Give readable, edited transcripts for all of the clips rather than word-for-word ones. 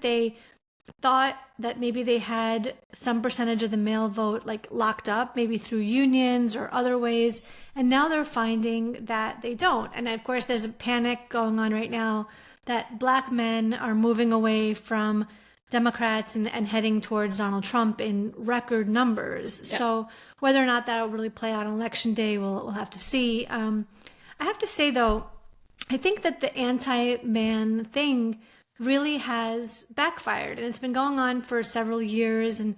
they thought that maybe they had some percentage of the male vote like locked up, maybe through unions or other ways. And now they're finding that they don't. And of course, there's a panic going on right now that Black men are moving away from Democrats and heading towards Donald Trump in record numbers. Yeah. So whether or not that will really play out on Election Day, we'll have to see. I have to say, though, I think that the anti-man thing really has backfired, and it's been going on for several years, and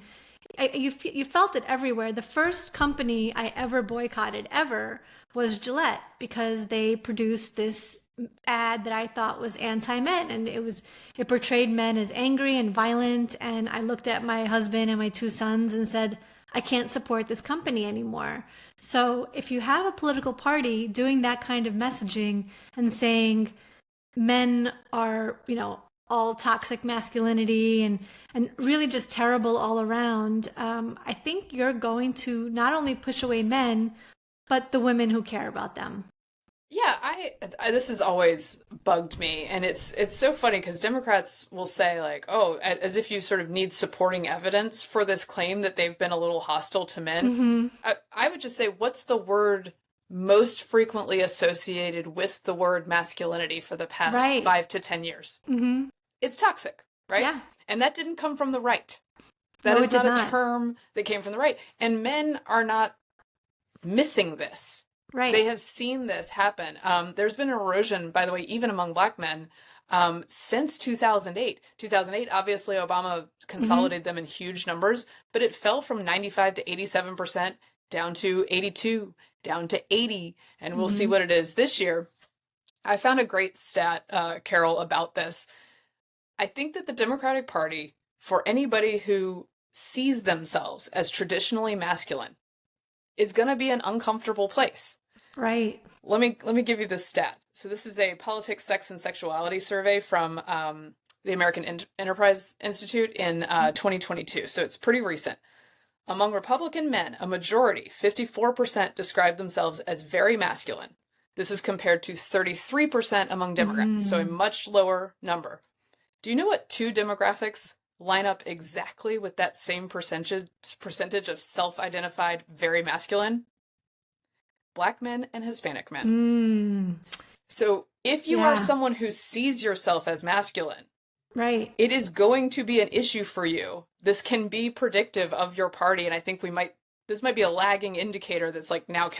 you felt it everywhere. The first company I ever boycotted ever was Gillette, because they produced this ad that I thought was anti-men, and it portrayed men as angry and violent, and I looked at my husband and my two sons and said, I can't support this company anymore. So if you have a political party doing that kind of messaging and saying men are, all toxic masculinity and really just terrible all around, I think you're going to not only push away men, but the women who care about them. Yeah, I this has always bugged me, and it's so funny because Democrats will say like, oh, as if you sort of need supporting evidence for this claim that they've been a little hostile to men. Mm-hmm. I would just say, what's the word most frequently associated with the word masculinity for the past 5 to 10 years? Mm-hmm. It's toxic, right? Yeah. And that didn't come from the right. That is not a term that came from the right. And men are not missing this. Right. They have seen this happen. There's been erosion, by the way, even among Black men, since 2008. 2008, obviously, Obama consolidated them in huge numbers, but it fell from 95 to 87% down to 82, down to 80, and we'll see what it is this year. I found a great stat, Carol, about this. I think that the Democratic Party, for anybody who sees themselves as traditionally masculine, is going to be an uncomfortable place. Right. Let me give you this stat. So this is a politics, sex, and sexuality survey from the American Enterprise Institute in 2022. So it's pretty recent. Among Republican men, a majority, 54%, describe themselves as very masculine. This is compared to 33% among Democrats, so a much lower number. Do you know what two demographics line up exactly with that same percentage of self-identified very masculine? Black men and Hispanic men. So if you are someone who sees yourself as masculine, right, it is going to be an issue for you. This can be predictive of your party, and I think this might be a lagging indicator that's like now catching